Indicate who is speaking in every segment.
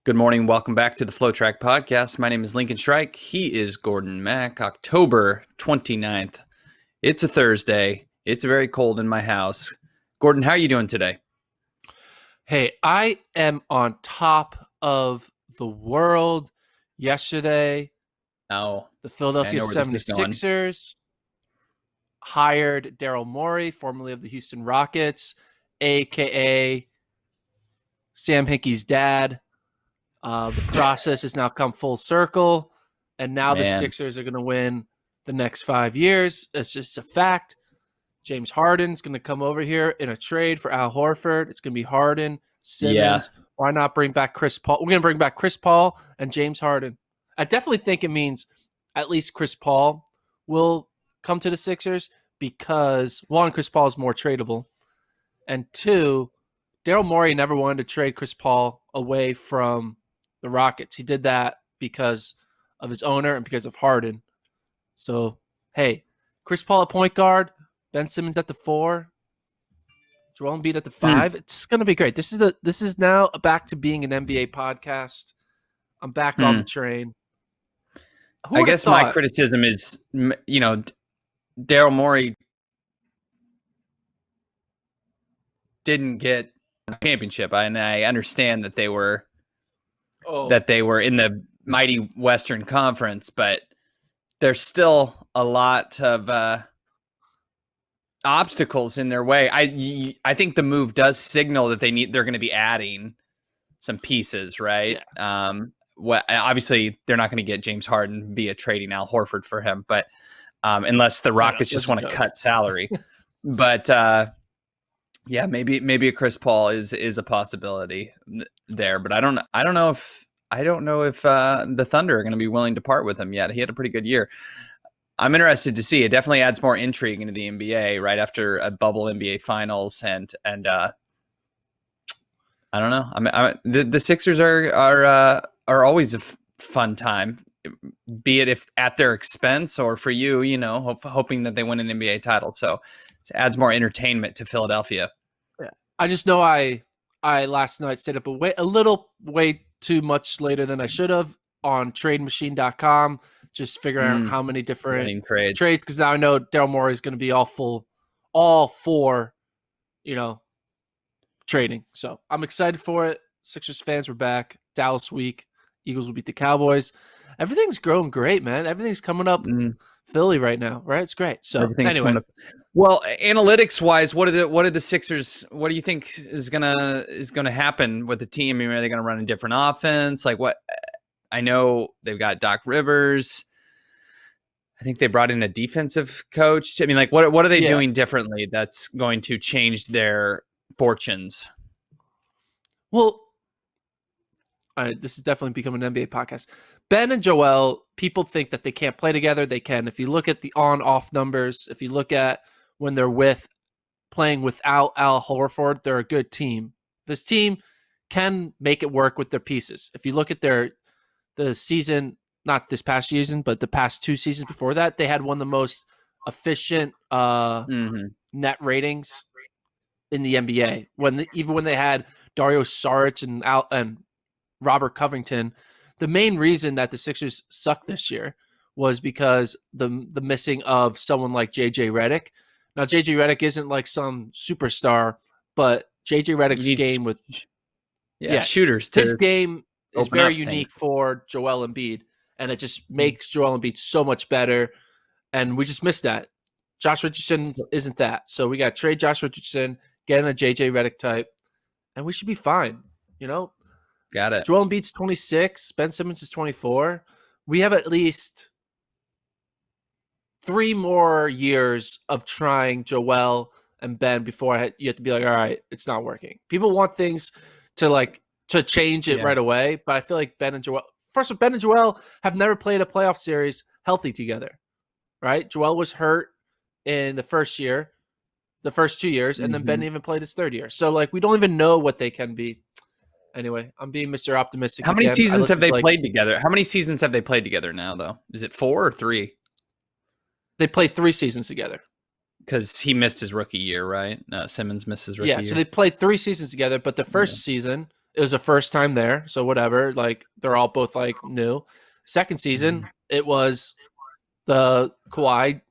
Speaker 1: Good morning. Welcome back to the FloTrack podcast. My name is Lincoln Shrike. He is Gordon Mack. October 29th. It's a Thursday. It's very cold in my house. Gordon, how are you doing today?
Speaker 2: Hey, I am on top of the world. Yesterday,
Speaker 1: Oh,
Speaker 2: the
Speaker 1: okay, I
Speaker 2: Philadelphia
Speaker 1: know where this is going.
Speaker 2: 76ers hired Daryl Morey, formerly of the Houston Rockets, a.k.a. Sam Hinkie's dad. The process has now come full circle, and now the
Speaker 1: Man,
Speaker 2: Sixers are going to win the next 5 years. It's just a fact. James Harden's going to come over here in a trade for Al Horford. It's going to be Harden, Simmons.
Speaker 1: yeah.
Speaker 2: Why not bring back Chris Paul? We're going to bring back Chris Paul and James Harden. I definitely think it means at least Chris Paul will come to the Sixers because, one, Chris Paul is more tradable. And two, Daryl Morey never wanted to trade Chris Paul away from the Rockets. He did that because of his owner and because of Harden. So, hey, Chris Paul at point guard, Ben Simmons at the 4, Joel Embiid at the 5. It's going to be great. This is now back to being an NBA podcast. I'm back on the train.
Speaker 1: I guess my criticism is, Daryl Morey didn't get a championship, and I understand that they were in the mighty Western Conference, but there's still a lot of obstacles in their way. I think the move does signal that they're going to be adding some pieces, right?
Speaker 2: Yeah.
Speaker 1: Obviously they're not going to get James Harden via trading Al Horford for him, but unless the Rockets just want to cut salary. But yeah, maybe a Chris Paul is a possibility there, but I don't know if the Thunder are going to be willing to part with him yet. He had a pretty good year. I'm interested to see. It definitely adds more intrigue into the NBA right after a bubble NBA Finals, and I don't know. The Sixers are always a fun time, be it if at their expense or for you, hoping that they win an NBA title. So it adds more entertainment to Philadelphia.
Speaker 2: Yeah, I just know I last night stayed up way too much later than I should have on TradeMachine.com. Just figuring out how many different trades, because now I know Daryl Morey is going to be all for, trading. So I'm excited for it. Sixers fans were back. Dallas week. Eagles will beat the Cowboys. Everything's growing great, man. Everything's coming up Philly right now, right? It's great. So anyway,
Speaker 1: well, analytics wise, what are the Sixers? What do you think is gonna happen with the team? I mean, are they gonna run a different offense? Like what? I know they've got Doc Rivers. I think they brought in a defensive coach. I mean, like, what are they doing differently that's going to change their fortunes?
Speaker 2: Well, this is definitely becoming an NBA podcast. Ben and Joel, people think that they can't play together. They can. If you look at the on-off numbers, if you look at when they're playing without Al Horford, they're a good team. This team can make it work with their pieces. If you look at the season, not this past season, but the past 2 seasons before that, they had one of the most efficient net ratings in the NBA. Even when they had Dario Saric and Robert Covington, the main reason that the Sixers sucked this year was because the missing of someone like JJ Redick. Now JJ Redick isn't like some superstar, but JJ Redick's game with
Speaker 1: shooters.
Speaker 2: His game is very unique for Joel Embiid, and it just makes Joel Embiid so much better. And we just missed that. Josh Richardson isn't that. So we got to trade Josh Richardson, get in a JJ Redick type, and we should be fine.
Speaker 1: Got it.
Speaker 2: Joel Embiid's 26. Ben Simmons is 24. We have at least 3 more years of trying Joel and Ben before you have to be like, all right, it's not working. People want things to change it right away, but I feel like Ben and Joel have never played a playoff series healthy together, right? Joel was hurt in the first 2 years, and then Ben even played his 3rd year. So, we don't even know what they can be. Anyway, I'm being Mr. Optimistic.
Speaker 1: How many seasons have they played together? How many seasons have they played together now, though? Is it 4 or 3?
Speaker 2: They played 3 seasons together.
Speaker 1: Because he missed his rookie year, right? Simmons missed his rookie year.
Speaker 2: Yeah, so they played 3 seasons together, but the first season It was a first time there, so whatever. Like they're all both like new. Second season, it was the Kawhi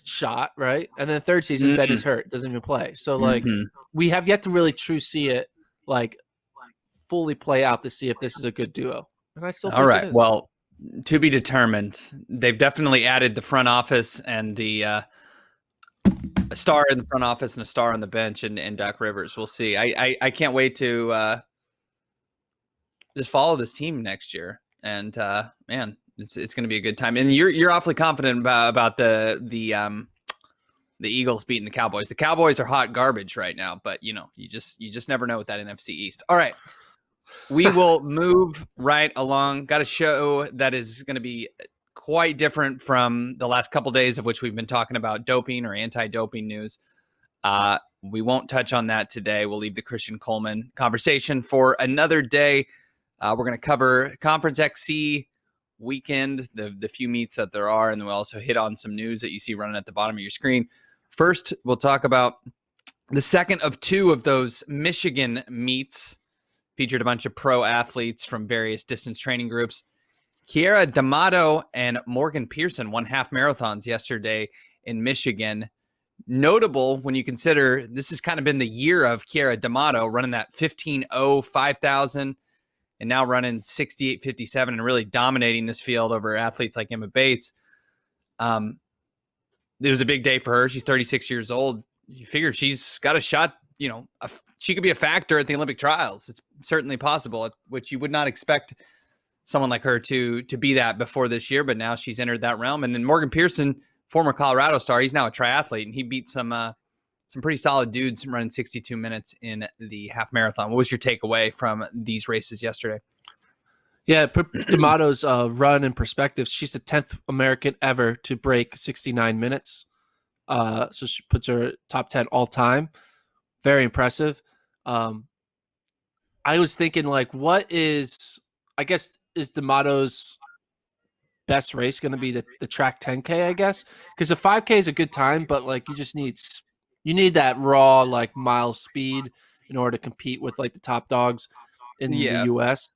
Speaker 2: shot, right? And then third season, Ben is hurt, doesn't even play. So like we have yet to really true see it like fully play out to see if this is a good duo. And I still think it is.
Speaker 1: Well, to be determined. They've definitely added the front office and the a star in the front office and a star on the bench and Doc Rivers. We'll see. I can't wait to just follow this team next year. And man, it's going to be a good time. And you're awfully confident about the Eagles beating the Cowboys. The Cowboys are hot garbage right now, but you just never know with that NFC East. All right. We will move right along. Got a show that is going to be quite different from the last couple of days of which we've been talking about doping or anti-doping news. We won't touch on that today. We'll leave the Christian Coleman conversation for another day. We're going to cover Conference XC weekend, the few meets that there are, and then we'll also hit on some news that you see running at the bottom of your screen. First, we'll talk about the second of two of those Michigan meets. Featured a bunch of pro athletes from various distance training groups. Kiera D'Amato and Morgan Pearson won half marathons yesterday in Michigan. Notable when you consider this has kind of been the year of Kiera D'Amato running that 15:0 5,000 and now running 68:57 and really dominating this field over athletes like Emma Bates. It was a big day for her. She's 36 years old. You figure she's got a shot. She could be a factor at the Olympic trials. It's certainly possible, which you would not expect someone like her to be that before this year, but now she's entered that realm. And then Morgan Pearson, former Colorado star, he's now a triathlete, and he beat some pretty solid dudes running 62 minutes in the half marathon. What was your takeaway from these races yesterday?
Speaker 2: Yeah, put D'Amato's run in perspective. She's the 10th American ever to break 69 minutes. So she puts her top 10 all time. Very impressive. I was thinking, like, is D'Amato's best race going to be the track 10K, I guess? Because the 5K is a good time, but, like, you need that raw, like, mile speed in order to compete with, like, the top dogs in the U.S.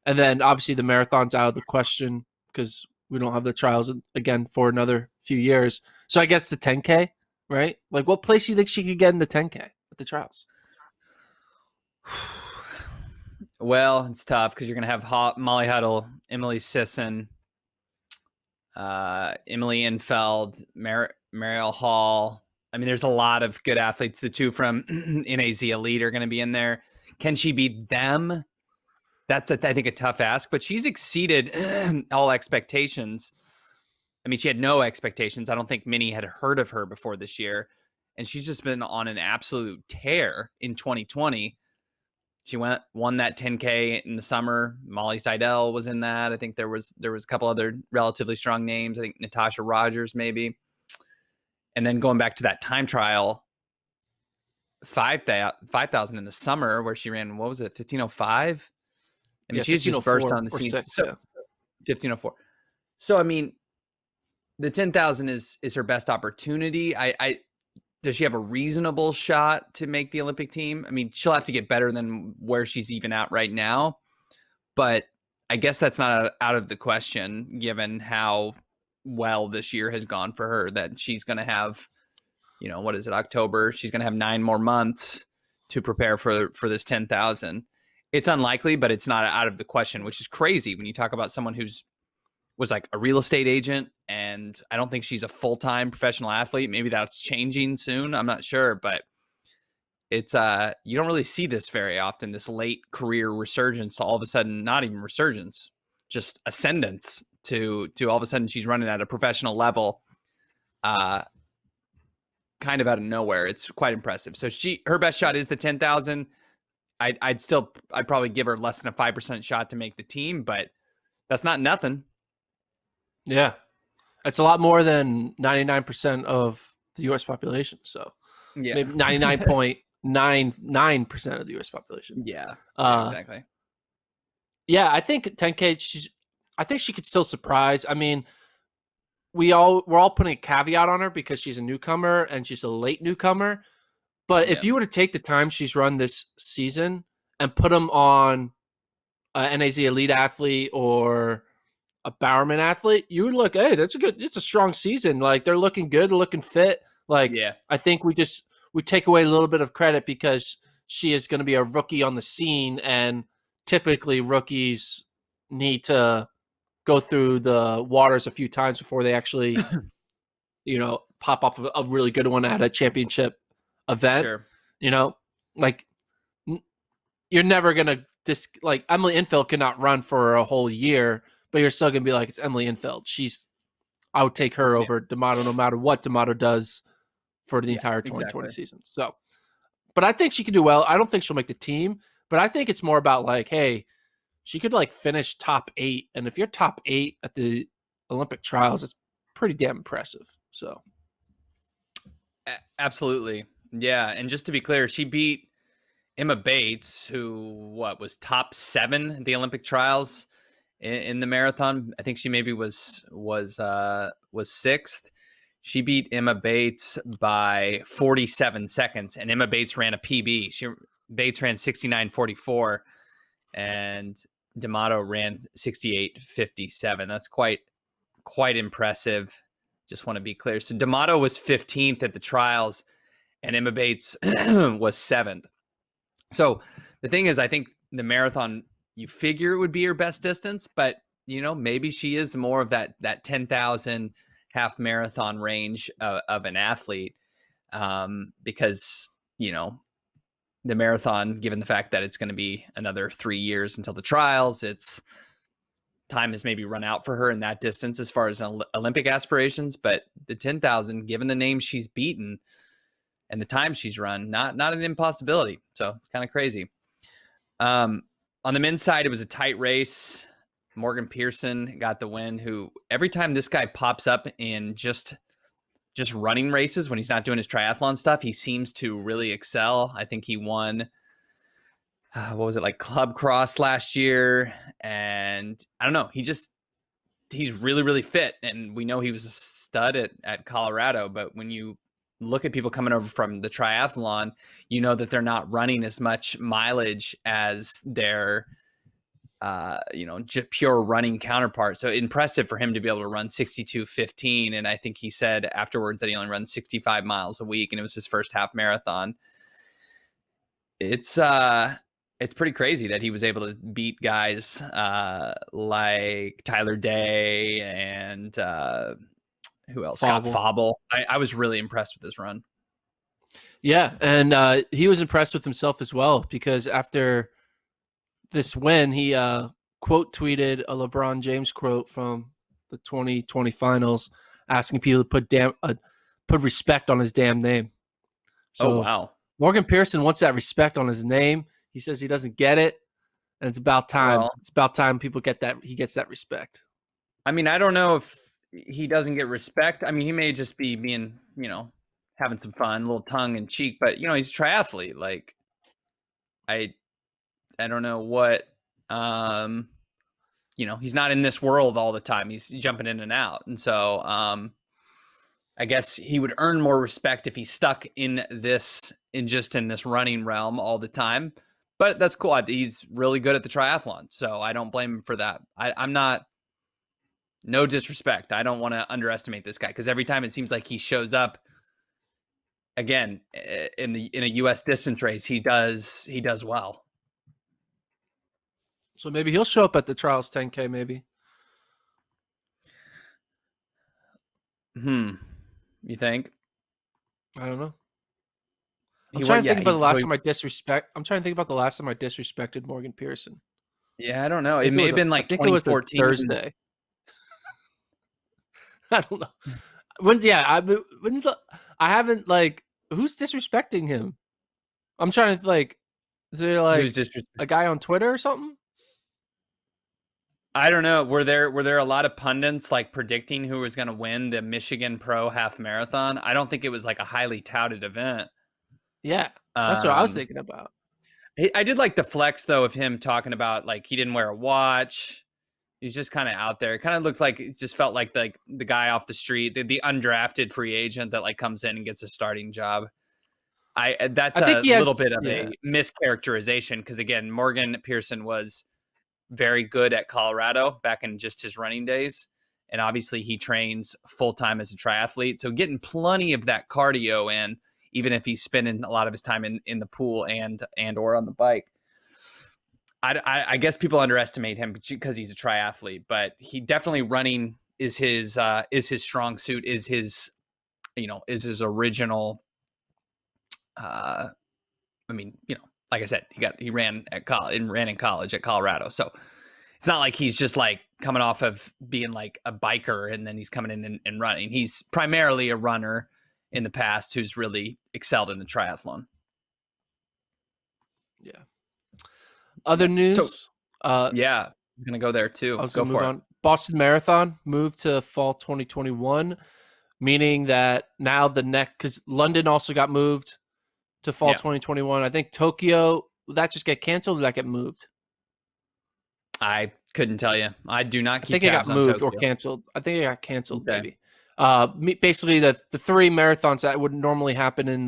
Speaker 2: And then, obviously, the marathon's out of the question because we don't have the trials again for another few years. So I guess the 10K, right? Like, what place do you think she could get in the 10K at the trials?
Speaker 1: Well, it's tough because you're going to have Molly Huddle, Emily Sisson, Emily Infeld, Mariel Hall. I mean, there's a lot of good athletes. The two from NAZ Elite are going to be in there. Can she beat them? That's, I think, a tough ask, but she's exceeded all expectations. I mean, she had no expectations. I don't think many had heard of her before this year. And she's just been on an absolute tear in 2020. She won that 10K in the summer. Molly Seidel was in that. I think there was a couple other relatively strong names. I think Natasha Rogers maybe. And then going back to that time trial, 5,000 in the summer where she ran, what was it, 15:05? I mean, she's just burst on the scene. 15:04. So, I mean, the 10,000 is her best opportunity. Does she have a reasonable shot to make the Olympic team? I mean, she'll have to get better than where she's even at right now. But I guess that's not out of the question, given how well this year has gone for her, that she's going to have, what is it, October? She's going to have 9 more months to prepare for this 10,000. It's unlikely, but it's not out of the question, which is crazy when you talk about someone was like a real estate agent, and I don't think she's a full-time professional athlete. Maybe that's changing soon. I'm not sure, but it's you don't really see this very often, this late career resurgence to all of a sudden, not even resurgence, just ascendance to all of a sudden she's running at a professional level, kind of out of nowhere. It's quite impressive. So her best shot is the 10,000. I'd probably give her less than a 5% shot to make the team, but that's not nothing.
Speaker 2: Yeah. It's a lot more than 99% of the U.S. population. So maybe 99.99% of the U.S. population.
Speaker 1: Yeah, exactly.
Speaker 2: Yeah, I think 10K, I think she could still surprise. I mean, we're all putting a caveat on her because she's a newcomer and she's a late newcomer. But if you were to take the time she's run this season and put him on an NAZ elite athlete or a Bowerman athlete, you would look, hey, it's a strong season. Like they're looking good, they're looking fit. Like
Speaker 1: Yeah.
Speaker 2: I think we take away a little bit of credit because she is going to be a rookie on the scene, and typically rookies need to go through the waters a few times before they actually, pop off a really good one at a championship event.
Speaker 1: Sure.
Speaker 2: Like you're never gonna like Emily Infeld cannot run for a whole year, but you're still gonna be like, it's Emily Infeld. I would take her over D'Amato no matter what D'Amato does for the entire 2020 season. So, but I think she can do well. I don't think she'll make the team, but I think it's more about like, hey, she could like finish top 8, and if you're top 8 at the Olympic trials, it's pretty damn impressive. So,
Speaker 1: absolutely, yeah. And just to be clear, she beat Emma Bates, who was top 7 at the Olympic trials in the marathon. I think she maybe was 6th. She beat Emma Bates by 47 seconds, and Emma Bates ran a PB. Bates ran 69:44, and D'Amato ran 68:57. That's quite impressive. Just want to be clear. So D'Amato was 15th at the trials, and Emma Bates was 7th. So the thing is, I think the marathon, you figure it would be her best distance, but maybe she is more of that 10,000 half marathon range of an athlete, because the marathon, given the fact that it's going to be another 3 years until the trials, time has maybe run out for her in that distance as far as Olympic aspirations. But the 10,000, given the names she's beaten and the time she's run, not an impossibility. So it's kind of crazy. On the men's side, it was a tight race. Morgan Pearson got the win, who every time this guy pops up in just running races, when he's not doing his triathlon stuff, he seems to really excel. I think he won, what was it, like Club Cross last year. And I don't know, he's really, really fit. And we know he was a stud at Colorado, but when you look at people coming over from the triathlon, that they're not running as much mileage as their pure running counterpart. So impressive for him to be able to run 62:15. And I think he said afterwards that he only runs 65 miles a week, and it was his first half marathon. It's pretty crazy that he was able to beat guys like Tyler Day and who else? Scott Fauble. I was really impressed with this run.
Speaker 2: Yeah, and he was impressed with himself as well, because after this win, he quote tweeted a LeBron James quote from the 2020 finals, asking people to put respect on his damn name. So,
Speaker 1: oh wow,
Speaker 2: Morgan Pearson wants that respect on his name. He says he doesn't get it, and it's about time. Well, it's about time people get that. He gets that respect.
Speaker 1: I mean, I don't know if he doesn't get respect. I mean, he may just be being, having some fun, a little tongue in cheek, but he's a triathlete. Like, I don't know what, he's not in this world all the time. He's jumping in and out. And so, I guess he would earn more respect if he's stuck in this running realm all the time. But that's cool. He's really good at the triathlon, so I don't blame him for that. I'm not, no disrespect, I don't want to underestimate this guy, because every time it seems like he shows up again in a U.S. distance race, he does well.
Speaker 2: So maybe he'll show up at the trials 10K, maybe.
Speaker 1: You think?
Speaker 2: I don't know. I'm trying to think about the last time I disrespected Morgan Pearson.
Speaker 1: Yeah, I don't know. It may have been like 2014.
Speaker 2: Thursday. I don't know. I haven't, like, who's disrespecting him? I'm trying to, like, is there like a guy on Twitter or something?
Speaker 1: I don't know. Were there a lot of pundits like predicting who was going to win the Michigan Pro Half Marathon? I don't think it was like a highly touted event.
Speaker 2: Yeah, that's what I was thinking about.
Speaker 1: I did like the flex though of him talking about like he didn't wear a watch. He's just kind of out there. It kind of looked like, it just felt like the guy off the street, the undrafted free agent that like comes in and gets a starting job. That's
Speaker 2: I think
Speaker 1: a
Speaker 2: he has.
Speaker 1: little bit of
Speaker 2: Yeah,
Speaker 1: a mischaracterization because again, Morgan Pearson was very good at Colorado back in just his running days. And obviously he trains full time as a triathlete. So getting plenty of that cardio in, even if he's spending a lot of his time in the pool and or on the bike. I guess people underestimate him because he's a triathlete, but he definitely running is his strong suit, is his original I mean, like I said, he ran at college and ran in college at Colorado. So it's not like he's just like coming off of being like a biker and then he's coming in and running. He's primarily a runner in the past who's really excelled in the triathlon.
Speaker 2: yeah. Other
Speaker 1: Yep. So
Speaker 2: news.
Speaker 1: yeah, I'm gonna go there too.
Speaker 2: I was
Speaker 1: Go
Speaker 2: going to move
Speaker 1: for it.
Speaker 2: on. Boston Marathon moved to fall 2021, meaning that now because London also got moved to fall
Speaker 1: Yeah,
Speaker 2: 2021. I think Tokyo, will that just get canceled or did that get moved?
Speaker 1: I couldn't tell you. I do not
Speaker 2: I
Speaker 1: keep
Speaker 2: think it got
Speaker 1: tabs on
Speaker 2: moved or
Speaker 1: Tokyo.
Speaker 2: canceled. I think it got canceled
Speaker 1: Okay.
Speaker 2: maybe. Basically the three marathons that would normally happen in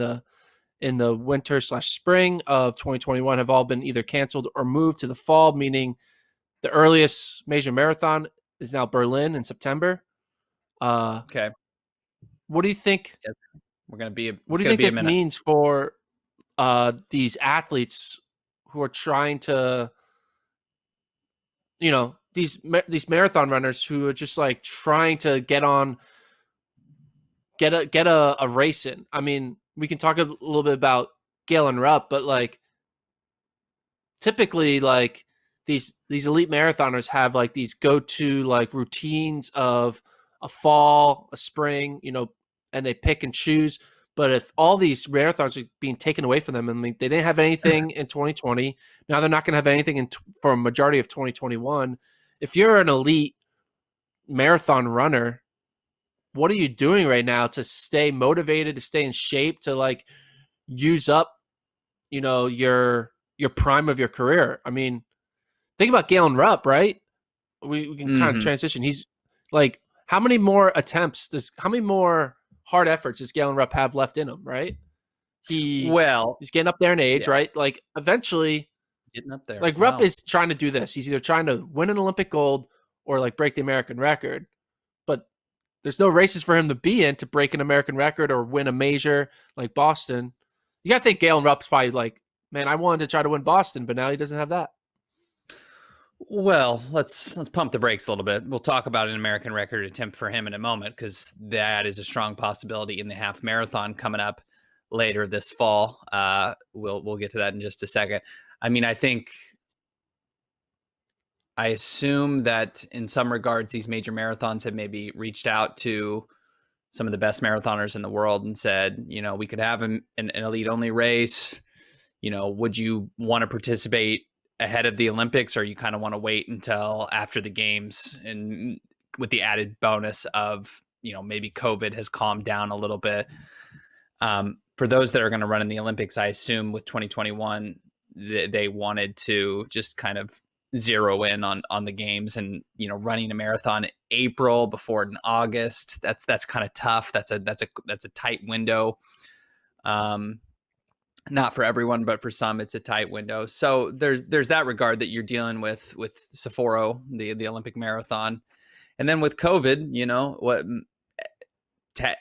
Speaker 2: the winter/spring of 2021 have all been either canceled or moved to the fall, meaning the earliest major marathon is now Berlin in September.
Speaker 1: Okay.
Speaker 2: What do you think?
Speaker 1: Yes.
Speaker 2: What
Speaker 1: It's
Speaker 2: do you
Speaker 1: gonna
Speaker 2: think
Speaker 1: be a
Speaker 2: this
Speaker 1: minute.
Speaker 2: means for these athletes who are trying to, these marathon runners who are just like trying to get a race in? I mean, we can talk a little bit about Galen Rupp, but like typically like these elite marathoners have like these go-to like routines of a fall, a spring, and they pick and choose. But if all these marathons are being taken away from them, I mean, they didn't have anything in 2020. Now they're not going to have anything for a majority of 2021. If you're an elite marathon runner, what are you doing right now to stay motivated, to stay in shape, to like use up, your prime of your career? I mean, think about Galen Rupp, right? We can kind of
Speaker 1: Mm-hmm.
Speaker 2: transition. He's like, how many more hard efforts does Galen Rupp have left in him, right?
Speaker 1: Well,
Speaker 2: He's getting up there in age,
Speaker 1: yeah,
Speaker 2: right? Like eventually,
Speaker 1: getting up there.
Speaker 2: like Rupp
Speaker 1: Wow.
Speaker 2: is trying to do this. He's either trying to win an Olympic gold or like break the American record. But there's no races for him to be in to break an American record or win a major like Boston. You gotta think Galen Rupp's probably like, man, I wanted to try to win Boston, but now he doesn't have that.
Speaker 1: Well, let's pump the brakes a little bit. We'll talk about an American record attempt for him in a moment because that is a strong possibility in the half marathon coming up later this fall. We'll get to that in just a second. I mean, I assume that in some regards, these major marathons have maybe reached out to some of the best marathoners in the world and said, we could have an elite only race. Would you want to participate ahead of the Olympics, or you kind of want to wait until after the games, and with the added bonus of, maybe COVID has calmed down a little bit. For those that are going to run in the Olympics, I assume with 2021, they wanted to just kind of zero in on the games, and running a marathon April before in August, that's kind of tough. That's a tight window. Not for everyone, but for some, it's a tight window. So there's that regard that you're dealing with Sapporo, the Olympic marathon, and then with COVID,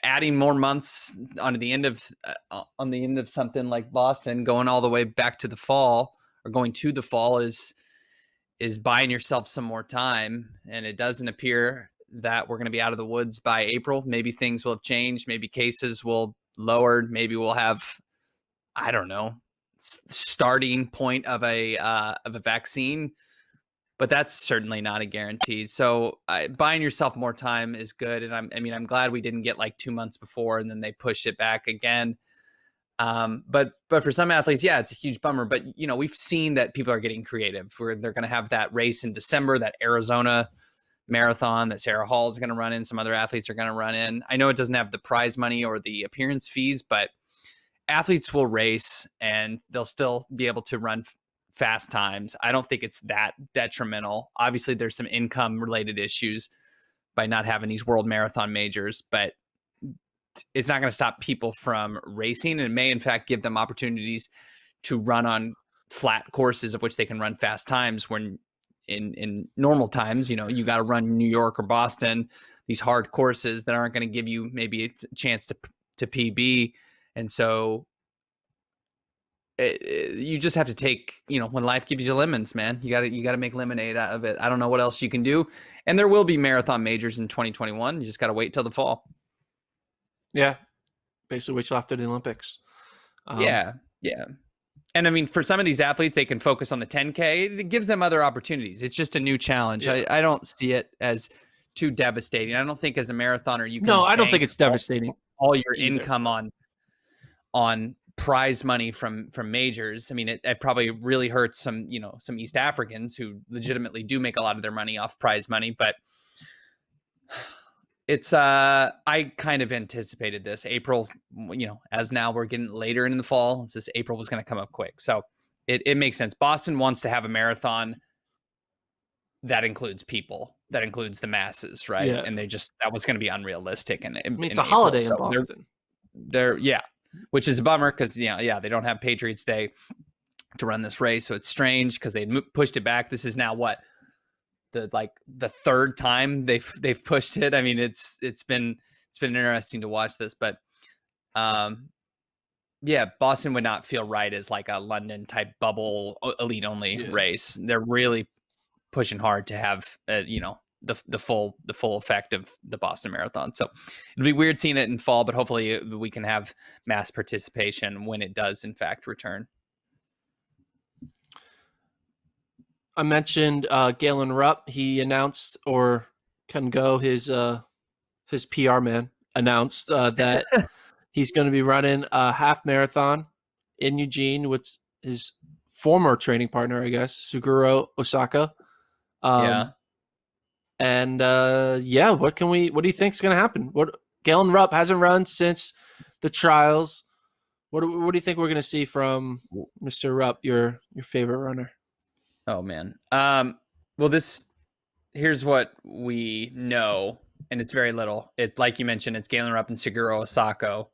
Speaker 1: adding more months on the end of something like Boston, going all the way back to the fall, or going to the fall, is buying yourself some more time. And it doesn't appear that we're going to be out of the woods by April. Maybe things will have changed. Maybe cases will lowered. Maybe we'll have, I don't know, starting point of a vaccine, but that's certainly not a guarantee. So buying yourself more time is good, and I'm glad we didn't get like 2 months before and then they pushed it back again. But for some athletes, yeah, it's a huge bummer. But we've seen that people are getting creative. Where they're going to have that race in December, that Arizona marathon that Sarah Hall is going to run in. Some other athletes are going to run in. I know it doesn't have the prize money or the appearance fees, but athletes will race and they'll still be able to run fast times. I don't think it's that detrimental. Obviously, there's some income related issues by not having these world marathon majors, but it's not going to stop people from racing, and it may in fact give them opportunities to run on flat courses of which they can run fast times when in normal times, you got to run New York or Boston, these hard courses that aren't going to give you maybe a chance to PB. And so you just have to take, when life gives you lemons, man, you got to make lemonade out of it. I don't know what else you can do. And there will be marathon majors in 2021. You just got to wait till the fall.
Speaker 2: Yeah. Basically wait till after the Olympics.
Speaker 1: Yeah. And I mean, for some of these athletes, they can focus on the 10K. It gives them other opportunities. It's just a new challenge. Yeah. I don't see it as too devastating. I don't think as a marathoner you can.
Speaker 2: No, I don't think it's devastating.
Speaker 1: All your income on prize money from majors. I mean, it probably really hurts some East Africans who legitimately do make a lot of their money off prize money, but it's I kind of anticipated this. April, as now we're getting later in the fall, this April was going to come up quick. So it makes sense. Boston wants to have a marathon that includes people, that includes the masses, right? Yeah. And that was going to be unrealistic. And
Speaker 2: it's a holiday in Boston.
Speaker 1: They're which is a bummer because they don't have Patriots Day to run this race. So it's strange because they pushed it back. This is now what? The third time they've pushed it. I mean, it's been interesting to watch this, but Boston would not feel right as like a London type bubble elite only race. They're really pushing hard to have the full effect of the Boston Marathon. So it'll be weird seeing it in fall, but hopefully we can have mass participation when it does in fact return.
Speaker 2: I mentioned Galen Rupp. He announced, or can go, his PR man announced that he's going to be running a half marathon in Eugene with his former training partner, I guess, Suguro Osaka. And what do you think is going to happen? Galen Rupp hasn't run since the trials. What do you think we're going to see from Mr. Rupp, your favorite runner?
Speaker 1: Oh man. Well, here's what we know, and it's very little. It, like you mentioned, it's Galen Rupp and Suguro Osako,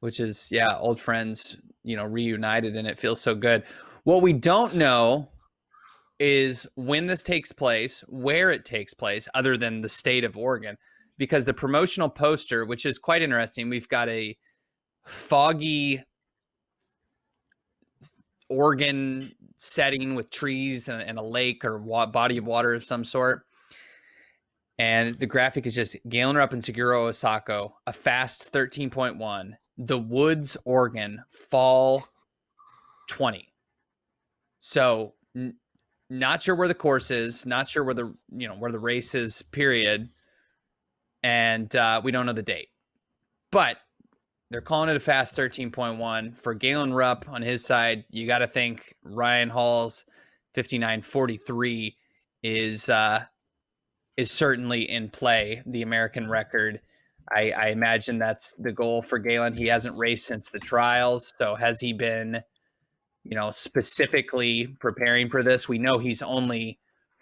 Speaker 1: which is old friends, reunited, and it feels so good. What we don't know is when this takes place, where it takes place, other than the state of Oregon, because the promotional poster, which is quite interesting, we've got a foggy Oregon setting with trees and a lake or body of water of some sort. And the graphic is just Galen Rupp and Suguro Osako, a fast 13.1, the Woods, Oregon, fall 20. So not sure where the course is, not sure where the race is, period. And we don't know the date. But they're calling it a fast 13.1. For Galen Rupp on his side, you got to think Ryan Hall's 59:43 is certainly in play, the American record. I imagine that's the goal for Galen. He hasn't raced since the trials. So has he been, specifically preparing for this? We know he's only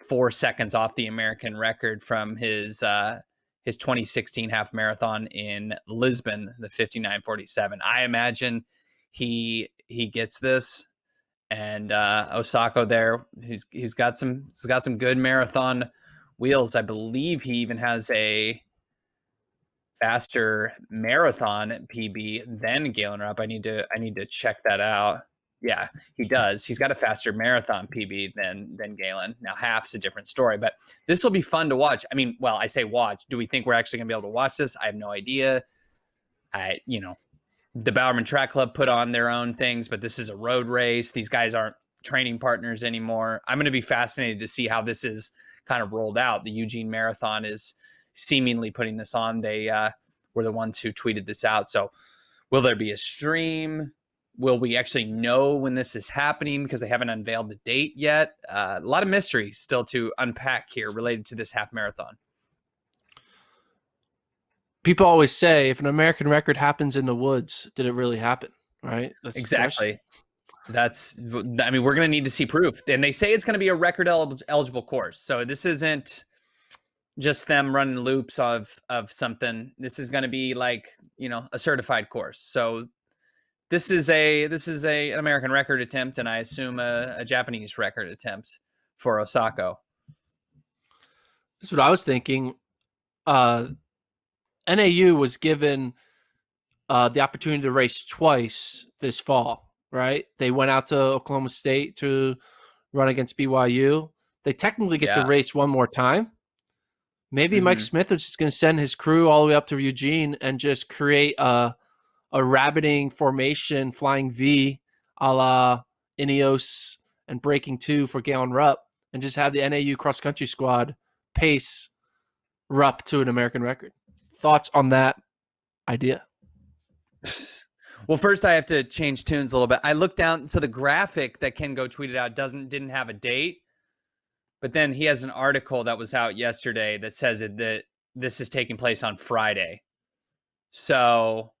Speaker 1: 4 seconds off the American record from his 2016 half marathon in Lisbon, the 59:47. I imagine he gets this, and Osako there, he's got some good marathon wheels. I believe he even has a faster marathon PB than Galen Rupp. I need to check that out. Yeah, he does. He's got a faster marathon PB than Galen. Now, half's a different story, but this will be fun to watch. I mean, well, I say watch. Do we think we're actually going to be able to watch this? I have no idea. The Bowerman Track Club put on their own things, but this is a road race. These guys aren't training partners anymore. I'm going to be fascinated to see how this is kind of rolled out. The Eugene Marathon is seemingly putting this on. They were the ones who tweeted this out. So will there be a stream? Will we actually know when this is happening? Because they haven't unveiled the date yet. A lot of mystery still to unpack here related to this half marathon.
Speaker 2: People always say, if an American record happens in the woods, did it really happen? Right?
Speaker 1: That's exactly. We're going to need to see proof. And they say it's going to be a record eligible course. So this isn't just them running loops of something. This is going to be like, a certified course. So this is an American record attempt, and I assume a Japanese record attempt for Osako.
Speaker 2: That's what I was thinking. NAU was given the opportunity to race twice this fall, right? They went out to Oklahoma State to run against BYU. They technically get to race one more time. Maybe Mike Smith was just going to send his crew all the way up to Eugene and just create a rabbiting formation, flying V, a la Ineos and Breaking 2 for Galen Rupp, and just have the NAU cross-country squad pace Rupp to an American record. Thoughts on that idea?
Speaker 1: Well, first I have to change tunes a little bit. I looked down, so the graphic that Ken Go tweeted out didn't have a date, but then he has an article that was out yesterday that says that this is taking place on Friday. So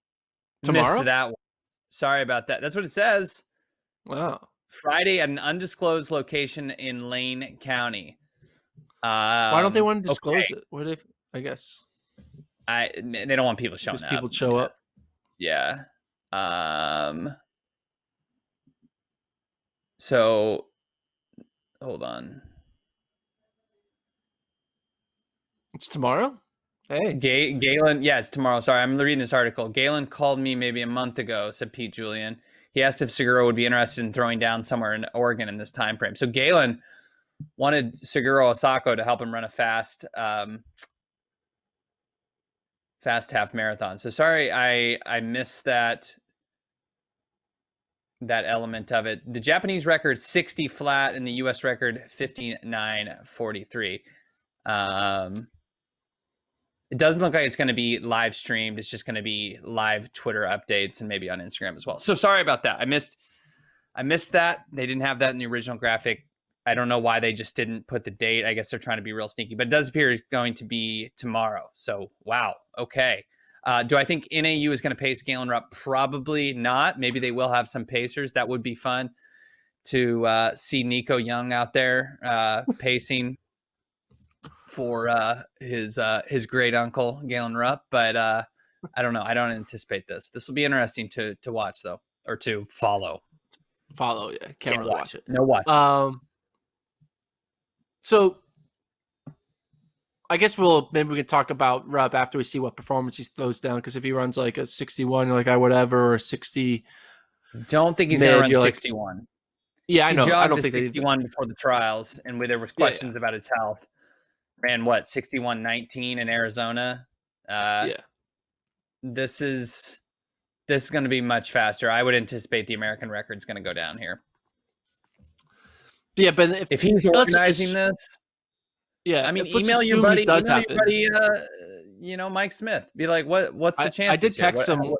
Speaker 2: tomorrow?
Speaker 1: Missed that one. Sorry about that. That's what it says.
Speaker 2: Wow.
Speaker 1: Friday at an undisclosed location in Lane County.
Speaker 2: Why don't they want to disclose it? What if, I guess
Speaker 1: they don't want people showing up.
Speaker 2: People show up.
Speaker 1: Yeah. So hold on.
Speaker 2: It's tomorrow? Hey.
Speaker 1: Galen, yeah, it's tomorrow. Sorry, I'm reading this article. Galen called me maybe a month ago, said Pete Julian. He asked if Seguro would be interested in throwing down somewhere in Oregon in this time frame. So Galen wanted Seguro Osako to help him run a fast half marathon. So sorry I missed that element of it. The Japanese record 60 flat and the US record 59:43. It doesn't look like it's going to be live streamed. It's just going to be live Twitter updates and maybe on Instagram as well. So sorry about that. I missed that. They didn't have that in the original graphic. I don't know why they just didn't put the date. I guess they're trying to be real sneaky, but it does appear it's going to be tomorrow. So, wow. Okay. Do I think NAU is going to pace Galen Rupp? Probably not. Maybe they will have some pacers. That would be fun to see Nico Young out there pacing for his great uncle Galen Rupp, but I don't know. I don't anticipate this. This will be interesting to watch though, or to follow.
Speaker 2: Yeah. Can't really watch it.
Speaker 1: No watch.
Speaker 2: So I guess maybe we can talk about Rupp after we see what performance he throws down. Because if he runs like a 61, you're like, whatever, or 60.
Speaker 1: Don't think he's going to run 61.
Speaker 2: Like, yeah, I know. I don't think
Speaker 1: 61 before the trials, and there was questions about his health. Ran 61:19 in Arizona. This is going to be much faster. I would anticipate the American record's going to go down here.
Speaker 2: Yeah, but
Speaker 1: if he's organizing this,
Speaker 2: I
Speaker 1: mean, email your buddy, Mike Smith. Be like, what's the chance?
Speaker 2: I did text him.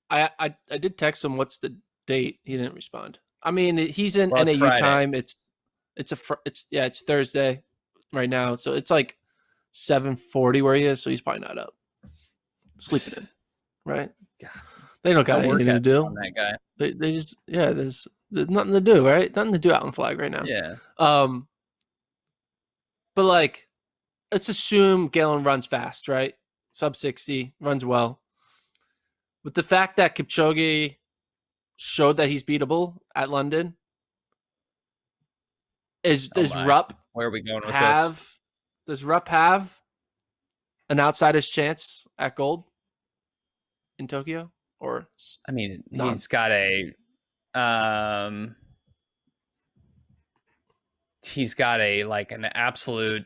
Speaker 2: I did text him. What's the date? He didn't respond. I mean, he's in NAU
Speaker 1: Friday.
Speaker 2: time. It's Thursday right now, so it's like 7:40 where he is. So he's probably not up, sleeping in, right?
Speaker 1: God.
Speaker 2: They don't got anything to do.
Speaker 1: On that guy.
Speaker 2: They just there's nothing to do, right? Nothing to do out in Flag right now.
Speaker 1: Yeah.
Speaker 2: But like, let's assume Galen runs fast, right? Sub 60, runs well. With the fact that Kipchoge showed that he's beatable at London, does Rupp
Speaker 1: where are we going with this?
Speaker 2: Does Rupp have an outsider's chance at gold in Tokyo? Or
Speaker 1: I mean, he's got an absolute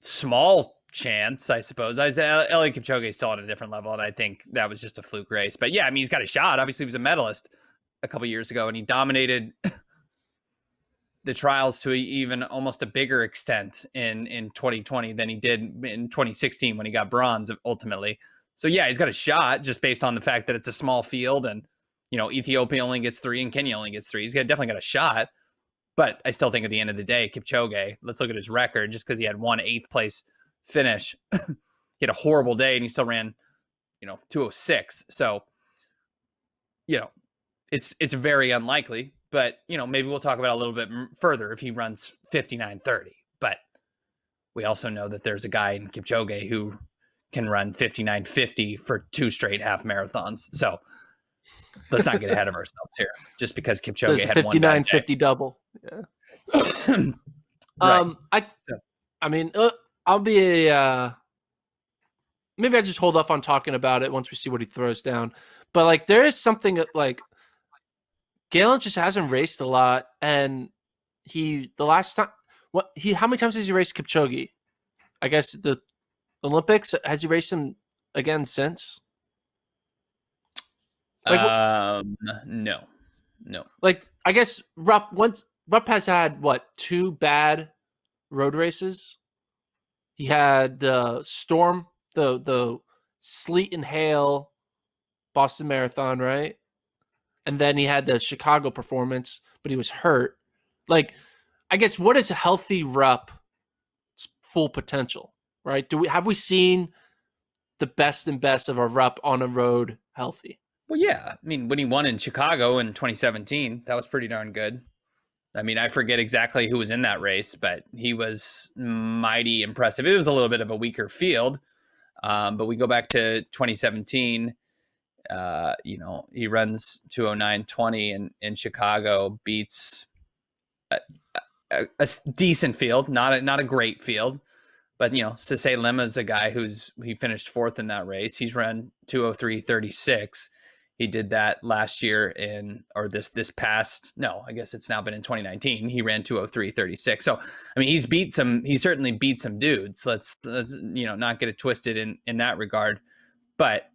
Speaker 1: small chance, I suppose. Eliud Kipchoge is still on a different level, and I think that was just a fluke race. But yeah, I mean, he's got a shot. Obviously, he was a medalist a couple years ago, and he dominated the trials to even almost a bigger extent in 2020 than he did in 2016 when he got bronze ultimately. So yeah, he's got a shot just based on the fact that it's a small field, and Ethiopia only gets 3 and Kenya only gets 3. He's definitely got a shot. But I still think at the end of the day, Kipchoge, let's look at his record. Just because he had 1 8th place finish, he had a horrible day and he still ran, 2:06. So, it's very unlikely. But maybe we'll talk about it a little bit further if he runs 59:30. But we also know that there's a guy in Kipchoge who can run 59:50 for 2 straight half marathons. So let's not get ahead of ourselves here just because
Speaker 2: There's
Speaker 1: Kipchoge
Speaker 2: a
Speaker 1: had one bad
Speaker 2: 59-50 double. Yeah.
Speaker 1: day. Right.
Speaker 2: I mean, I'll be maybe I just hold off on talking about it once we see what he throws down. But like, there is something like Galen just hasn't raced a lot, and the last time, how many times has he raced Kipchoge? I guess the Olympics, has he raced him again since? Like,
Speaker 1: No.
Speaker 2: like I guess Rupp has had what, 2 bad road races. He had the storm, the sleet and hail Boston Marathon, right? And then he had the Chicago performance, but he was hurt. Like, I guess, what is a healthy Rupp's full potential, right? Have we seen the best and best of a Rupp on a road healthy?
Speaker 1: Well, yeah. I mean, when he won in Chicago in 2017, that was pretty darn good. I mean, I forget exactly who was in that race, but he was mighty impressive. It was a little bit of a weaker field, but we go back to 2017. He runs 209.20 in Chicago, beats a decent field, not a great field, but Sase Lema is a guy he finished 4th in that race. He's run 203.36. He did that last year this past, no, I guess it's now been in 2019. He ran 203.36. So, I mean, he certainly beat some dudes. Let's not get it twisted in that regard. But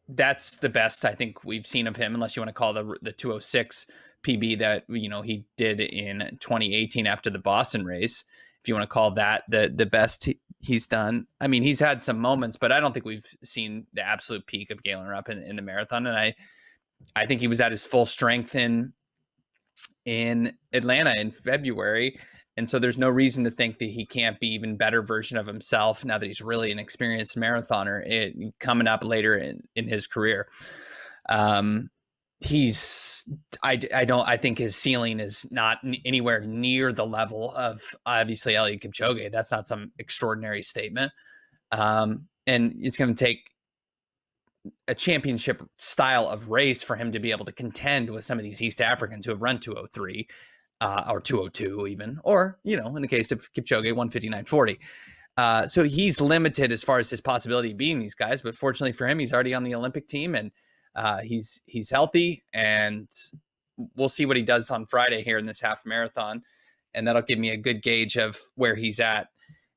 Speaker 1: that's the best I think we've seen of him, unless you want to call the 206 PB that he did in 2018 after the Boston race. If you want to call that the best he's done. I mean, he's had some moments, but I don't think we've seen the absolute peak of Galen Rupp in the marathon. And I think he was at his full strength in Atlanta in February. And so there's no reason to think that he can't be even better version of himself now that he's really an experienced marathoner coming up later in his career. I think his ceiling is not anywhere near the level of obviously Eliud Kipchoge. That's not some extraordinary statement. And it's going to take a championship style of race for him to be able to contend with some of these East Africans who have run 203 or 202 even, or, in the case of Kipchoge, 159.40. So he's limited as far as his possibility of beating these guys, but fortunately for him, he's already on the Olympic team and he's healthy, and we'll see what he does on Friday here in this half marathon. And that'll give me a good gauge of where he's at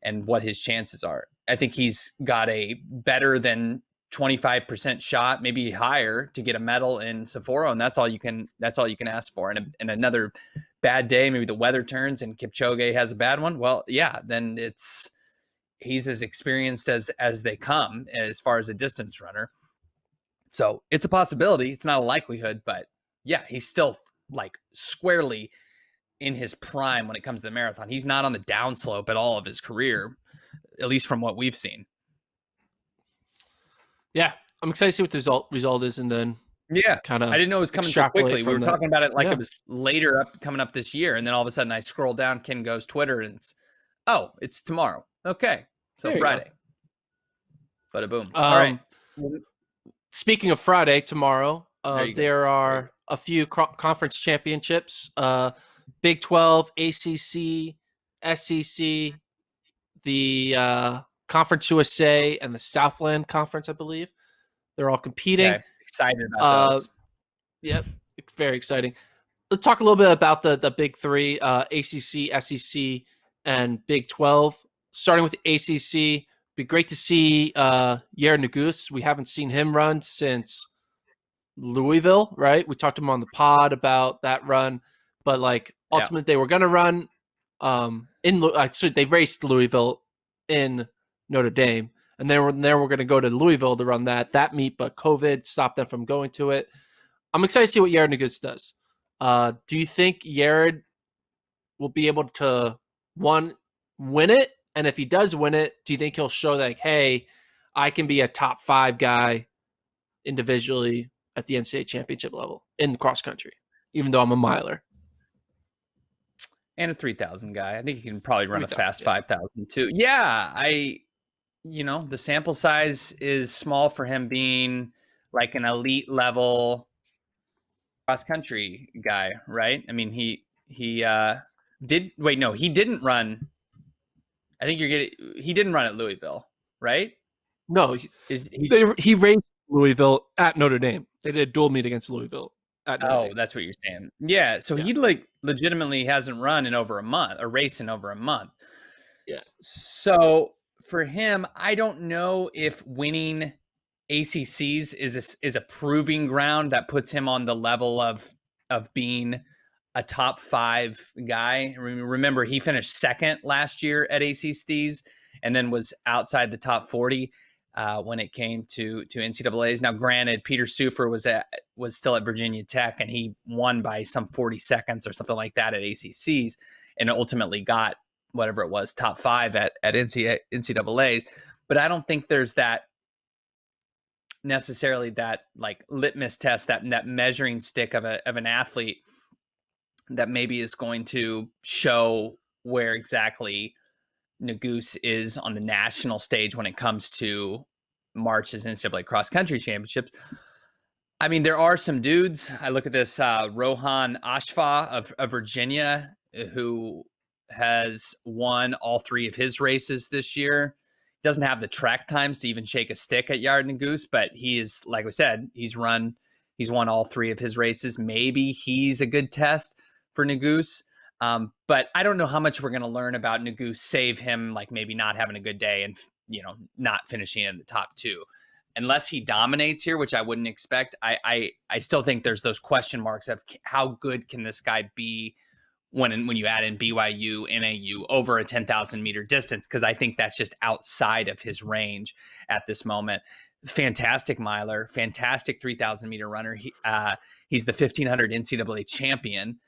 Speaker 1: and what his chances are. I think he's got a better than 25% shot, maybe higher, to get a medal in Sapporo, and that's all you can ask for. And another bad day, maybe the weather turns and Kipchoge has a bad one. Well, yeah, then he's as experienced as they come as far as a distance runner. So it's a possibility. It's not a likelihood, but yeah, he's still like squarely in his prime when it comes to the marathon. He's not on the downslope at all of his career, at least from what we've seen.
Speaker 2: Yeah, I'm excited to see what the result is, and then kind of.
Speaker 1: I didn't know it was coming so quickly. We were talking about it like it was later coming up this year, and then all of a sudden I scroll down Ken Go's Twitter, and it's tomorrow. Okay, so Friday. Bada boom. All right.
Speaker 2: Speaking of Friday, tomorrow, there are a few conference championships: Big 12, ACC, SEC, the Conference USA, and the Southland Conference, I believe. They're all competing.
Speaker 1: Okay. Excited about those.
Speaker 2: Yep, very exciting. Let's talk a little bit about the big three: ACC, SEC, and Big 12. Starting with the ACC, be great to see Yair Nagus. We haven't seen him run since Louisville, right? We talked to him on the pod about that run, but ultimately they were going to run they raced Louisville in Notre Dame, and then we're going to go to Louisville to run that meet, but COVID stopped them from going to it. I'm excited to see what Yair Nagus does. Do you think Yair will be able to win it? And if he does win it, do you think he'll show that, hey, I can be a top 5 guy individually at the NCAA championship level in cross country, even though I'm a miler?
Speaker 1: And a 3,000 guy. I think he can probably run a
Speaker 2: 3,000,
Speaker 1: fast
Speaker 2: yeah.
Speaker 1: 5,000 too. Yeah, the sample size is small for him being like an elite level cross country guy, right? I mean, he didn't run. I think he didn't run at Louisville, right?
Speaker 2: No,
Speaker 1: Is he
Speaker 2: he raced Louisville at Notre Dame. They did a dual meet against Louisville at Notre
Speaker 1: Oh,
Speaker 2: Dame.
Speaker 1: that's what you're saying. Yeah, so
Speaker 2: Yeah,
Speaker 1: he like legitimately hasn't run in over a month, a race in over a month.
Speaker 2: yeah.
Speaker 1: So for him, I don't know if winning ACCs is a proving ground that puts him on the level of being a top 5 guy. Remember, he finished second last year at ACCs and then was outside the top 40 when it came to NCAA's. Now, granted, Peter Sufer was still at Virginia Tech and he won by some 40 seconds or something like that at ACCs and ultimately got whatever it was, top 5 at NCAA's. But I don't think there's that necessarily that like litmus test, that measuring stick of an athlete that maybe is going to show where exactly Naguse is on the national stage when it comes to March's NCAA cross country championships. I mean, there are some dudes. I look at this Rohan Ashfa of Virginia, who has won all 3 of his races this year. Doesn't have the track times to even shake a stick at Yard and Goose, but he is, like we said, he's won all 3 of his races. Maybe he's a good test for Naguse. But I don't know how much we're going to learn about Naguse, save him like maybe not having a good day and not finishing in the top 2. Unless he dominates here, which I wouldn't expect, I still think there's those question marks of how good can this guy be when you add in BYU, NAU over a 10,000 meter distance, because I think that's just outside of his range at this moment. Fantastic miler, fantastic 3,000 meter runner. He's the 1,500 NCAA champion.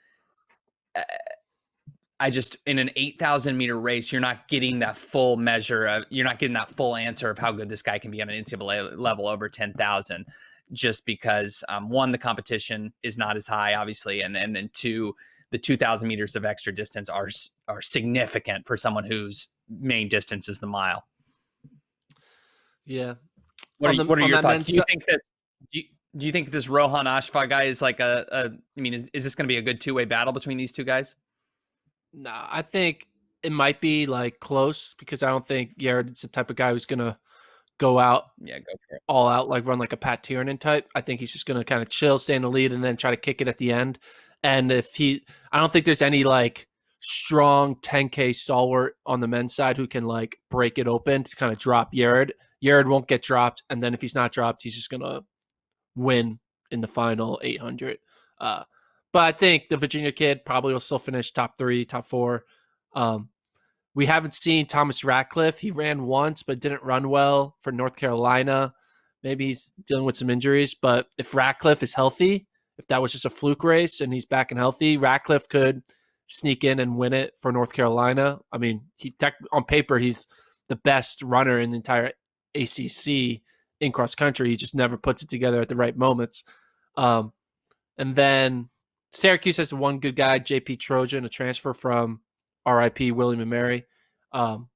Speaker 1: I just, in an 8,000 meter race, you're not getting that full measure of, you're not getting that full answer of how good this guy can be on an NCAA level over 10,000, just because one, the competition is not as high, obviously, and then two, the 2,000 meters of extra distance are significant for someone whose main distance is the mile.
Speaker 2: Yeah.
Speaker 1: What are your thoughts? Do you think that? Do you think this Rohan Ashfa guy is like I mean, is this going to be a good 2-way battle between these two guys?
Speaker 2: Nah, I think it might be like close because I don't think Yared's the type of guy who's gonna go out,
Speaker 1: Yeah, go for it.
Speaker 2: all out, like run like a Pat Tiernan type. I think he's just gonna kind of chill, stay in the lead, and then try to kick it at the end. And I don't think there's any like strong 10K stalwart on the men's side who can like break it open to kind of drop Yared. Yared won't get dropped, and then if he's not dropped, he's just gonna win in the final 800. But I think the Virginia kid probably will still finish top 3, top 4. We haven't seen Thomas Ratcliffe. He ran once, but didn't run well for North Carolina. Maybe he's dealing with some injuries. But if Ratcliffe is healthy, if that was just a fluke race and he's back and healthy, Ratcliffe could sneak in and win it for North Carolina. I mean, on paper, he's the best runner in the entire ACC in cross country. He just never puts it together at the right moments. And then Syracuse has one good guy, JP Trojan, a transfer from RIP William and Mary. And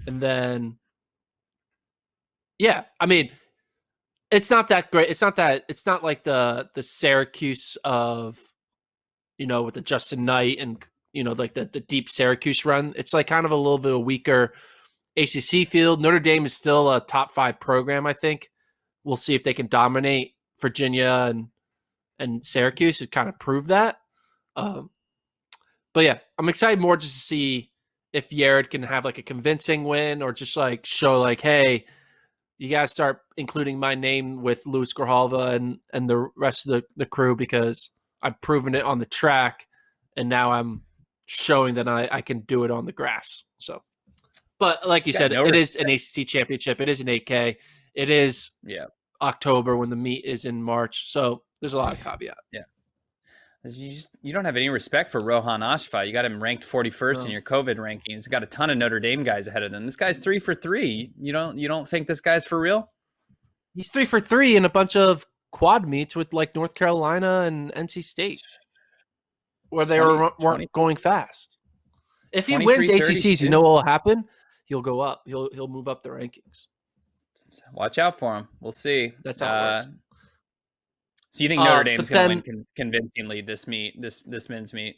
Speaker 2: then, yeah, I mean, it's not that great. It's not like the Syracuse of, with the Justin Knight and, like the deep Syracuse run. It's like kind of a little bit of a weaker ACC field. Notre Dame is still a top 5 program, I think. We'll see if they can dominate Virginia and Syracuse to kind of prove that. But yeah, I'm excited more just to see if Yared can have like a convincing win or just like show like, hey, you got to start including my name with Luis Grijalva and the rest of the crew because I've proven it on the track and now I'm showing that I can do it on the grass. So, but like you said, it is an ACC championship. It is an 8K. It is October when the meet is in March. So there's a lot of caveat.
Speaker 1: Yeah. You don't have any respect for Rohan Ashfa. You got him ranked 41st in your COVID rankings. Got a ton of Notre Dame guys ahead of them. This guy's 3 for 3. You don't think this guy's for real?
Speaker 2: He's 3 for 3 in a bunch of quad meets with like North Carolina and NC State. where they
Speaker 1: 20,
Speaker 2: weren't going fast. If he
Speaker 1: 23,
Speaker 2: wins ACCs, you know
Speaker 1: 32.
Speaker 2: what will happen? He'll go up. He'll move up the rankings.
Speaker 1: Watch out for him. We'll see.
Speaker 2: That's how it works.
Speaker 1: So you think Notre Dame's
Speaker 2: But
Speaker 1: going to
Speaker 2: then
Speaker 1: win convincingly this men's meet?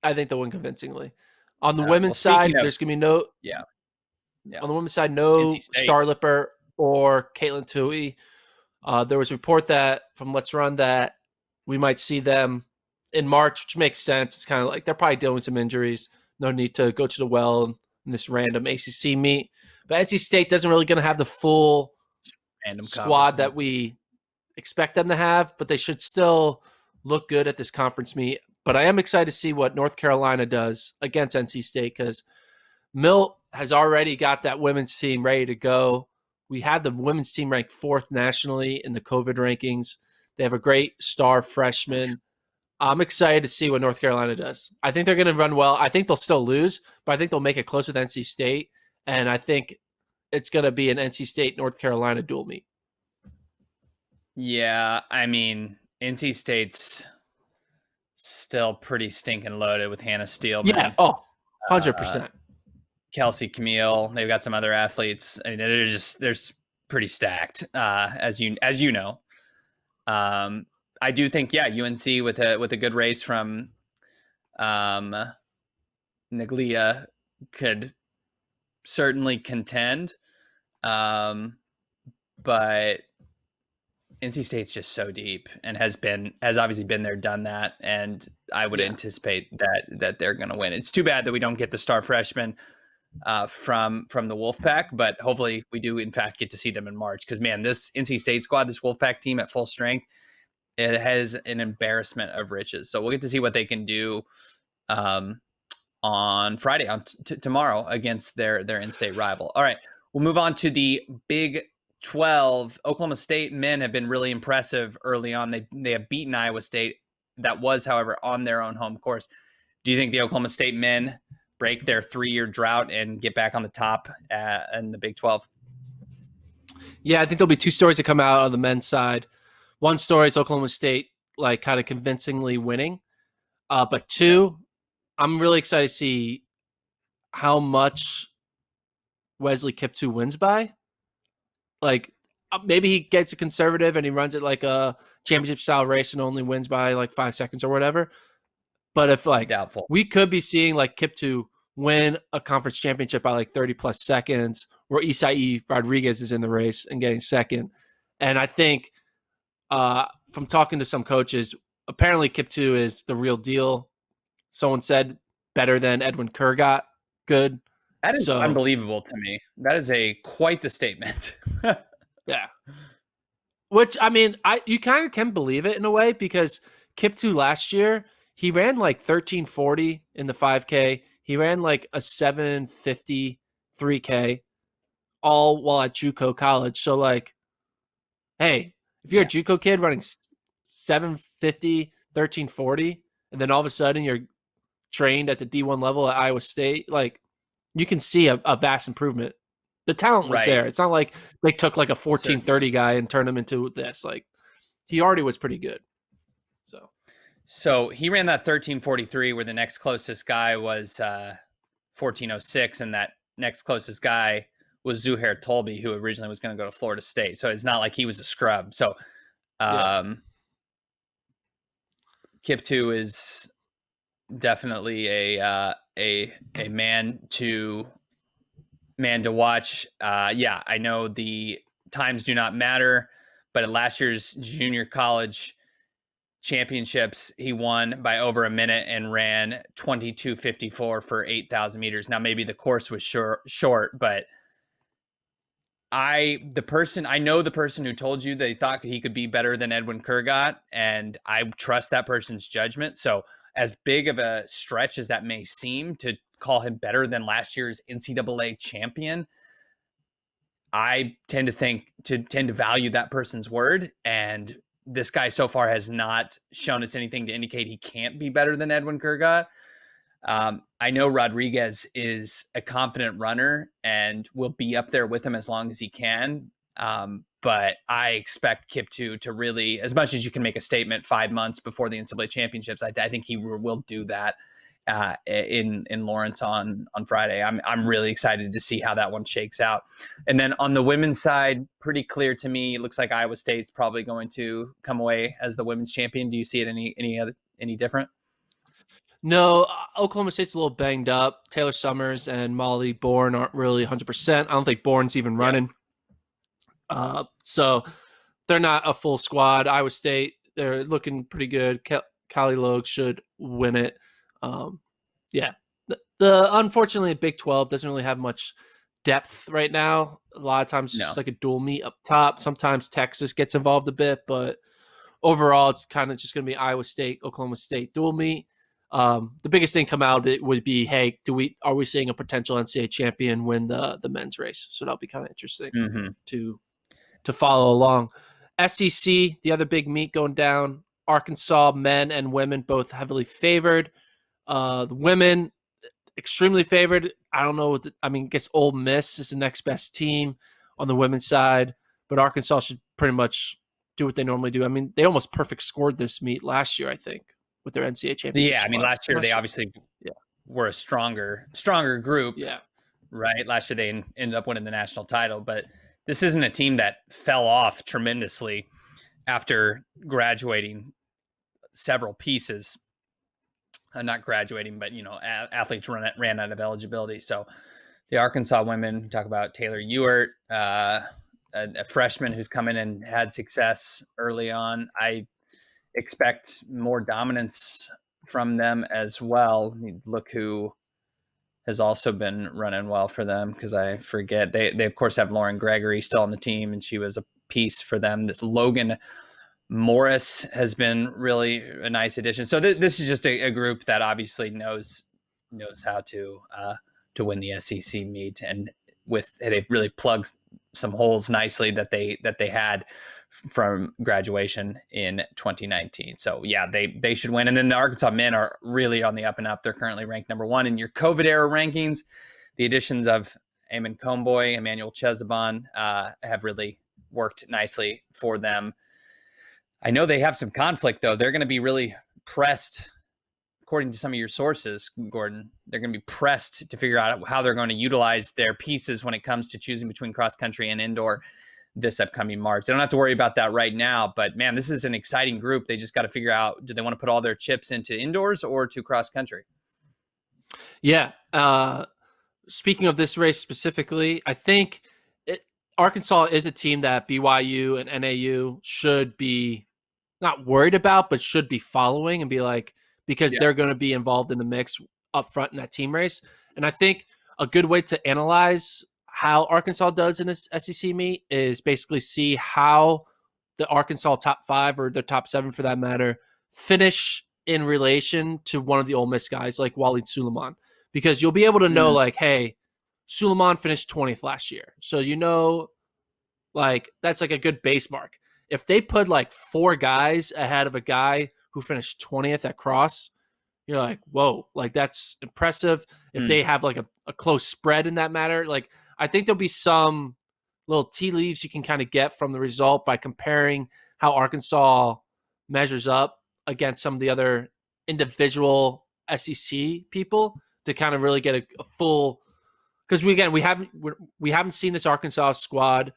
Speaker 2: I think they'll win convincingly. On the
Speaker 1: All right. Well,
Speaker 2: women's
Speaker 1: speaking
Speaker 2: side,
Speaker 1: of,
Speaker 2: there's going to be no
Speaker 1: yeah.
Speaker 2: on the women's side, no
Speaker 1: NC State.
Speaker 2: Starlipper or Caitlin Tui. There was a report that from Let's Run that we might see them in March, which makes sense. It's kind of like they're probably dealing with some injuries. No need to go to the well in this random ACC meet. But NC State doesn't really going to have the full
Speaker 1: Random
Speaker 2: squad that we expect them to have, but they should still look good at this conference meet. But I am excited to see what North Carolina does against NC State because Milt has already got that women's team ready to go. We have the women's team ranked 4th nationally in the COVID rankings. They have a great star freshman. I'm excited to see what North Carolina does. I think they're going to run well. I think they'll still lose, but I think they'll make it close with NC State. And I think it's going to be an NC State-North Carolina dual meet.
Speaker 1: Yeah, I mean, NC State's still pretty stinking loaded with Hannah Steelman.
Speaker 2: Yeah, 100%.
Speaker 1: Kelsey Camille. They've got some other athletes. I mean, they're pretty stacked, as you know. I do think, UNC with a good race from Naglia could certainly contend. But NC State's just so deep and has obviously been there, done that, and I would anticipate that they're going to win. It's too bad that we don't get the star freshman from the Wolfpack, but hopefully we do in fact get to see them in March. Because man, this NC State squad, this Wolfpack team at full strength, it has an embarrassment of riches. So we'll get to see what they can do on Friday, tomorrow against their in-state rival. All right, we'll move on to the Big 12. Oklahoma State men have been really impressive early on. They have beaten Iowa State. That was, however, on their own home course. Do you think the Oklahoma State men break their 3-year drought and get back on the top in the Big 12?
Speaker 2: Yeah, I think there'll be 2 stories that come out on the men's side. One story is Oklahoma State like kind of convincingly winning. But 2, I'm really excited to see how much Wesley Kiptoo wins by. Like maybe he gets a conservative and he runs it like a championship style race and only wins by like 5 seconds or whatever. But if
Speaker 1: Doubtful.
Speaker 2: We could be seeing like Kiptoo win a conference championship by like 30 plus seconds, where Isai Rodriguez is in the race and getting second. And I think from talking to some coaches, apparently Kiptoo is the real deal. Someone said better than Edwin Kerr got good.
Speaker 1: That is unbelievable to me. That is quite the statement.
Speaker 2: Yeah. Which, I mean, you kind of can believe it in a way because Kiptoo last year, he ran like 13:40 in the 5K. He ran like a 7:50 3K, all while at JUCO college. So like, hey, if you're a JUCO kid running 7:50, 13:40, and then all of a sudden you're trained at the D1 level at Iowa State, like you can see a vast improvement. The talent was there. It's not like they took like a 14:30 guy and turned him into this. Like he already was pretty good.
Speaker 1: So he ran that 13:43, where the next closest guy was 14:06, and that next closest guy was Zuhair Tolby, who originally was going to go to Florida State. So it's not like he was a scrub. So Kiptoo is definitely a man to watch. I know the times do not matter, but at last year's junior college championships, he won by over a minute and ran 22:54 for 8,000 meters. Now maybe the course was short, but I know the person who told you they thought he could be better than Edwin Kerr got, and I trust that person's judgment. So as big of a stretch as that may seem to call him better than last year's NCAA champion, I tend to value that person's word, and this guy so far has not shown us anything to indicate he can't be better than Edwin Kerr got. I know Rodriguez is a confident runner and will be up there with him as long as he can. but I expect Kip to really, as much as you can make a statement 5 months before the NCAA championships, I think he will do that in Lawrence on Friday. I'm really excited to see how that one shakes out. And then on the women's side, pretty clear to me. It looks like Iowa State's probably going to come away as the women's champion. Do you see it any different?
Speaker 2: No, Oklahoma State's a little banged up. Taylor Summers and Molly Bourne aren't really 100%. I don't think Bourne's even running. So they're not a full squad. Iowa State, they're looking pretty good. Callie Logue should win it. Yeah. The unfortunately, Big 12 doesn't really have much depth right now. A lot of times it's just like a dual meet up top. Sometimes Texas gets involved a bit, but overall it's kind of just going to be Iowa State, Oklahoma State dual meet. The biggest thing come out of it would be, hey, are we seeing a potential NCAA champion win the men's race? So that'll be kind of interesting to follow along. SEC, the other big meet going down. Arkansas men and women both heavily favored. The women extremely favored. I don't know. I guess Ole Miss is the next best team on the women's side, but Arkansas should pretty much do what they normally do. They almost perfect scored this meet last year, I think, with their NCAA championship.
Speaker 1: Yeah, last year they obviously were a stronger group.
Speaker 2: Yeah.
Speaker 1: Right. Last year they ended up winning the national title, but this isn't a team that fell off tremendously after graduating several pieces. Not graduating, but athletes ran out of eligibility. So the Arkansas women, talk about Taylor Ewert, a freshman who's come in and had success early on. I expect more dominance from them as well. Look who has also been running well for them, because I forget they of course have Lauren Gregory still on the team, and she was a piece for them. This Logan Morris has been really a nice addition. So this is just a group that obviously knows how to win the SEC meet, and they've really plugged some holes nicely that they had from graduation in 2019. So yeah, they should win. And then the Arkansas men are really on the up and up. They're currently ranked number 1 in your COVID era rankings. The additions of Eamon Comboy, Emmanuel Chesabon have really worked nicely for them. I know they have some conflict, though. They're going to be really pressed, according to some of your sources, Gordon. They're going to be pressed to figure out how they're going to utilize their pieces when it comes to choosing between cross country and indoor this upcoming March. They don't have to worry about that right now, but man, this is an exciting group. They just got to figure out, do they want to put all their chips into indoors or to cross country?
Speaker 2: Yeah. Speaking of this race specifically, I think Arkansas is a team that BYU and NAU should be not worried about, but should be following and be like, because they're going to be involved in the mix up front in that team race. And I think a good way to analyze how Arkansas does in this SEC meet is basically see how the Arkansas top 5 or the top 7 for that matter finish in relation to one of the Ole Miss guys like Wally Suleiman, because you'll be able to know like, hey, Suleiman finished 20th last year. So, like that's like a good base mark. If they put like 4 guys ahead of a guy who finished 20th at cross, you're like, whoa, like that's impressive. If they have like a close spread in that matter, like I think there'll be some little tea leaves you can kind of get from the result by comparing how Arkansas measures up against some of the other individual SEC people to kind of really get a full, because we haven't seen this Arkansas squad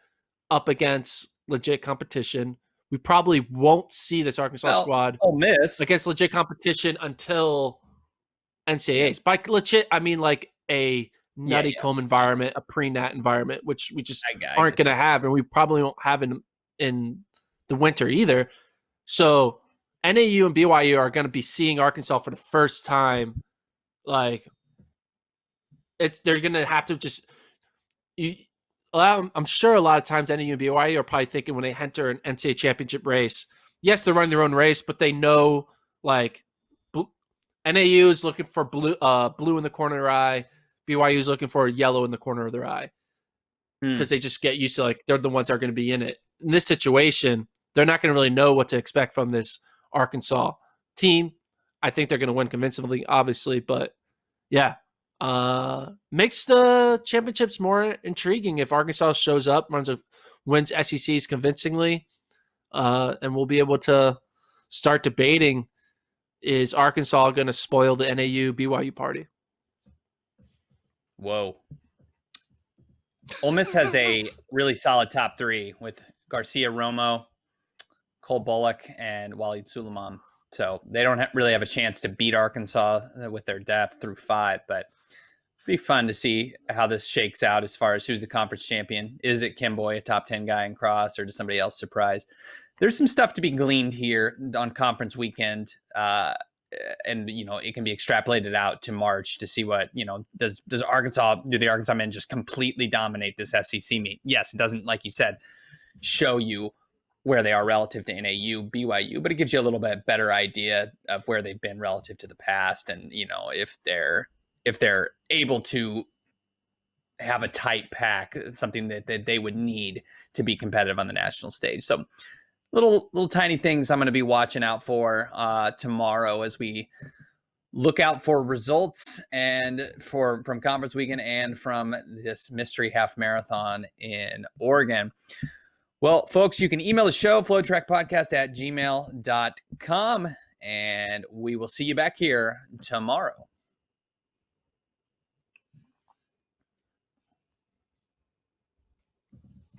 Speaker 2: up against legit competition. We probably won't see this Arkansas squad
Speaker 1: Ole Miss
Speaker 2: against legit competition until NCAAs. By legit, I mean like a nutty comb environment, a pre-nat environment, which we just aren't going to have, and we probably won't have in the winter either. So NAU and BYU are going to be seeing Arkansas for the first time. Like they're going to have to just I'm sure a lot of times NAU and BYU are probably thinking when they enter an NCAA championship race, yes, they're running their own race, but they know like NAU is looking for blue in the corner of their eye. BYU is looking for yellow in the corner of their eye, because they just get used to like they're the ones that are going to be in it. In this situation, they're not going to really know what to expect from this Arkansas team. I think they're going to win convincingly, obviously, but yeah. Makes the championships more intriguing if Arkansas shows up, runs a wins SECs convincingly, and we'll be able to start debating, is Arkansas going to spoil the NAU BYU party?
Speaker 1: Whoa. Ole Miss has a really solid top three with Garcia Romo, Cole Bullock, and Walid Suleiman. So they don't really have a chance to beat Arkansas with their depth through 5, but it'd be fun to see how this shakes out as far as who's the conference champion. Is it Kimboy, a top 10 guy in cross, or does somebody else surprise? There's some stuff to be gleaned here on conference weekend. And, it can be extrapolated out to March to see what, do the Arkansas men just completely dominate this SEC meet? Yes, it doesn't, like you said, show you where they are relative to NAU, BYU, but it gives you a little bit better idea of where they've been relative to the past. And, if they're able to have a tight pack, something that they would need to be competitive on the national stage. So little tiny things I'm going to be watching out for tomorrow as we look out for results and from conference weekend and from this mystery half marathon in Oregon. Well, folks, you can email the show, FloTrackPodcast@gmail.com, and we will see you back here tomorrow.